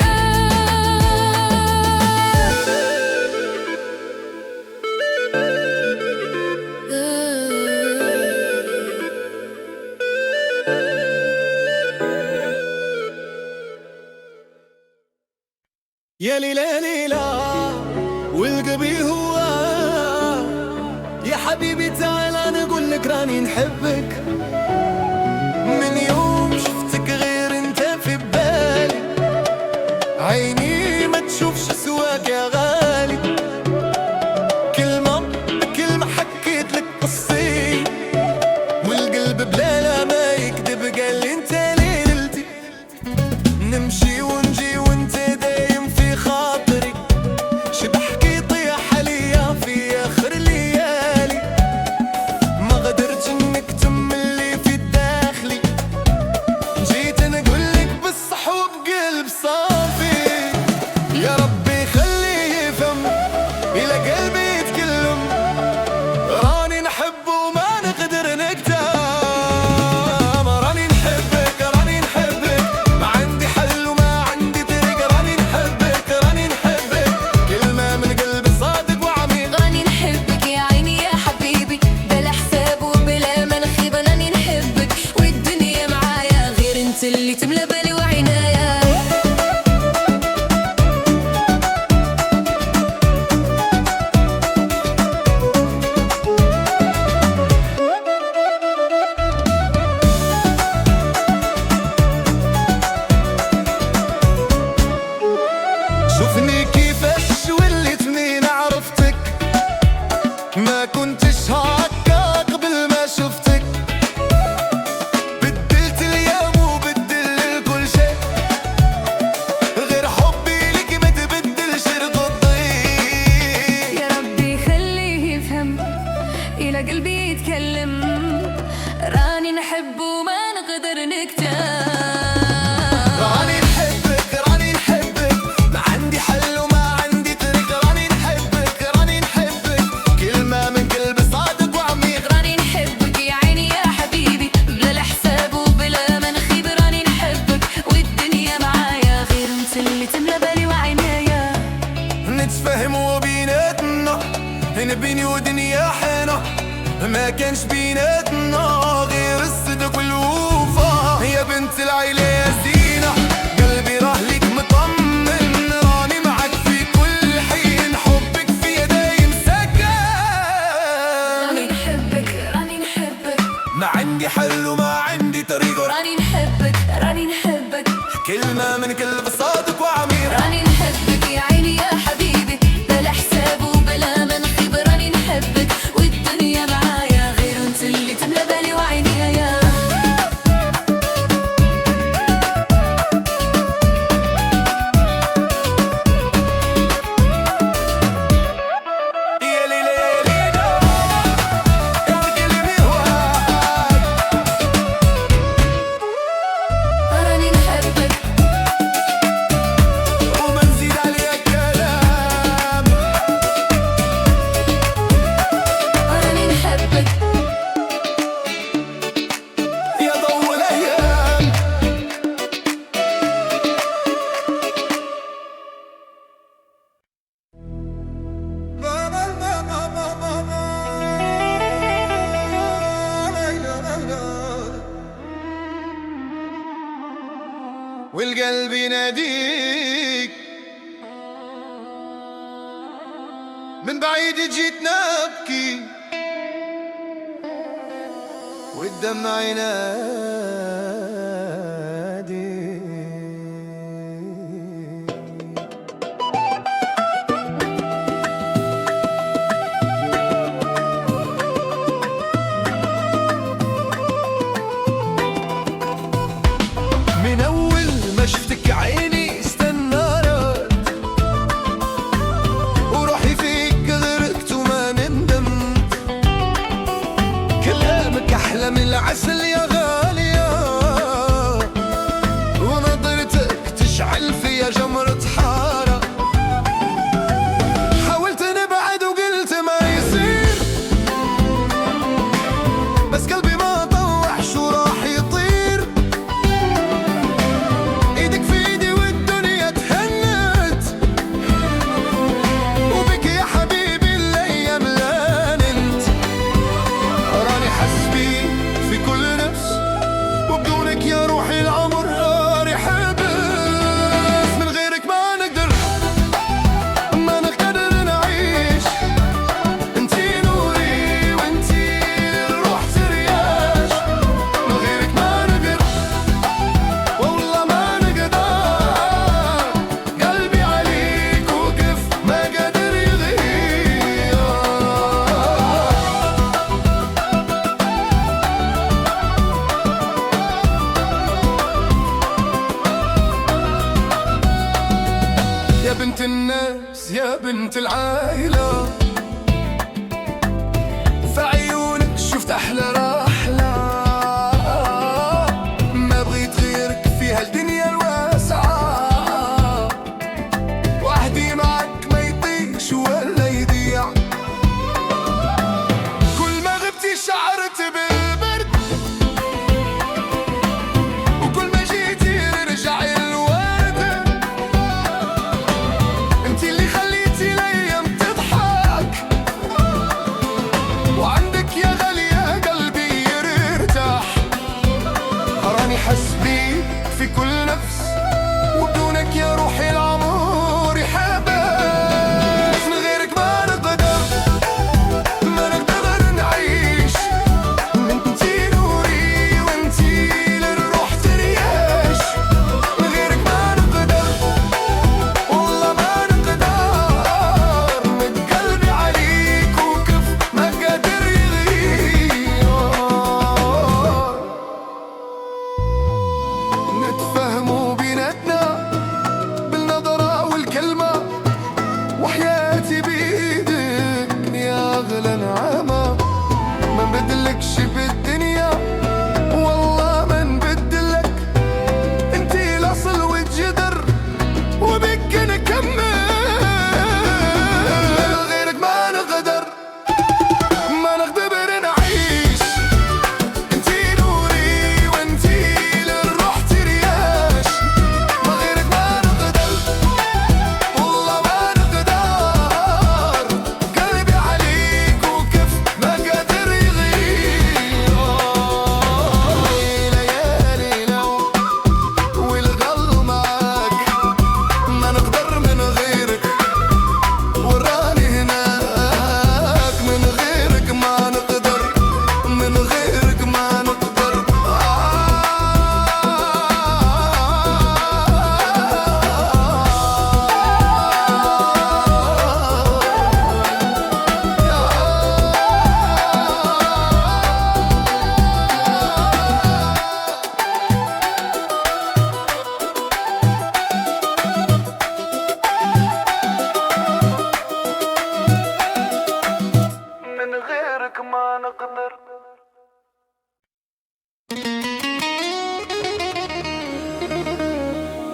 [SPEAKER 1] يا ليلى ليلى والقبي هو يا حبيبي تعال نقول لك راني نحبك. من يوم شفتك غير انت في بالي. عيني ما تشوفش سواك يا غالي. كلمة بكلمة حكيت لك قصي والقلب بلا لا ما يكذب قال لي انت ليلتي. نمشي ونجي وانت دايم في خاطري. شبحكي يطيح عليا في اخر ليالي. ما قدرتش نكتم اللي في داخلي. جيت نقولك بالصح وبقلب صافي. يا ربي خليه يفهم الى قلبي يتكلم. راني نحب وما نقدر نكتم. راني نحبك راني نحبك ما عندي حل وما عندي طريق. راني نحبك راني نحبك كلمة من قلبي صادق وعميق.
[SPEAKER 2] راني نحبك يا عيني يا حبيبي بلا حساب وبلا منخيب. راني نحبك والدنيا معايا غير انت اللي تملى بالي وعنايا.
[SPEAKER 1] شوفني كيفاش وليت منين عرفتك. ما كنتش هكا قبل ما شفتك. بدلت اليوم وبدل كل شيء. غير حبي لك ما تبدلش رضي.
[SPEAKER 2] يا ربي خليه يفهم إلى قلبي يتكلم. راني نحب وما نقدر نكتم.
[SPEAKER 1] راني نحبك راني نحبك ما عندي حل وما عندي طريق. راني نحبك راني نحبك كلمة من قلبي صادق وعميق.
[SPEAKER 2] راني نحبك يا عيني يا حبيبي بلا الحساب وبلا منخيب. راني نحبك والدنيا معايا غير انت اللي تملى بالي وعنايا.
[SPEAKER 1] نتفاهم وبيناتنا بيني ودنيا حنا. ما كانش بيناتنا غير الصدق والوفا. يا بنت العيلة يا زينة ما من كل صادق وعمير.
[SPEAKER 2] راني نحبك يا عيني يا حبيبي، بلا حساب وبلا منخيب. راني نحبك والدنيا معايا غير انت اللي تملى بالي وعيني يا
[SPEAKER 1] والقلب يناديك من بعيد جيت نبكي والدمع ينادي. من أول ما شفتك عيني استنارت وروحي فيك غرقت وما ندمت. كلامك أحلى من العسل يا غالية، ونظرتك تشعل فيا جمرة حارة. حاولت نبعد وقلت ما يصير، بس قلبي ما طوح شو راح يطير. ايدك في ايدي والدنيا تهنت، وبك يا حبيبي الايام لانت. راني حسبي في كل نفس، وبدونك يا روحي العمر راني حبس. من غيرك ما نقدر نعيش. انتي نوري وانتي الروح ترياش. من غيرك ما نقدر والله ما نقدر. قلبي عليك وقف ما قادر يغير. يا بنت الناس يا بنت العائلة، في عيونك شفت أحلى رحلة. ما بغيت غيرك في هالدنيا الواسعة، وحدي معك ما يطيش ولا يضيع. كل ما غبتي شعرت بالبرد، وكل ما جيتي رجع الورد. انتي اللي خليتي الايام تضحك، وعندك يا غالية قلبي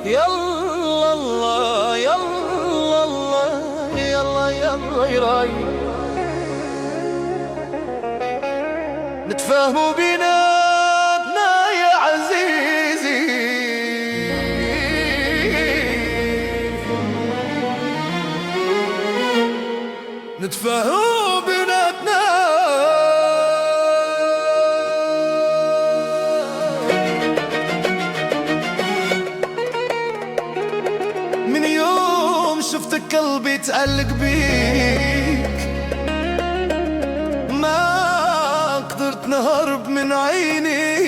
[SPEAKER 1] يلا الله يلا الله يلا يلا يراي نتفاهموا بيناتنا يا عزيزي نتفاهموا بيناتنا من يوم شفتك قلبي تعلق بيك ما قدرت نهرب من عيني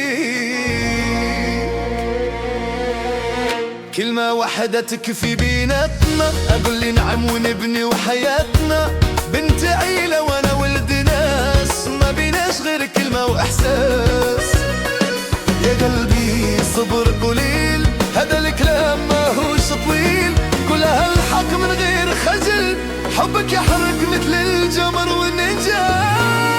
[SPEAKER 1] كلمة واحدة تكفي بيناتنا أقول لي نعم ونبني وحياتنا بنت عيلة وانا ولد ناس ما بيناش غير كلمة واحساس يا قلبي صبر قليل هذا الكلام ما هوش طويل كلها الحق من غير خجل حبك يحرق مثل الجمر والنجاة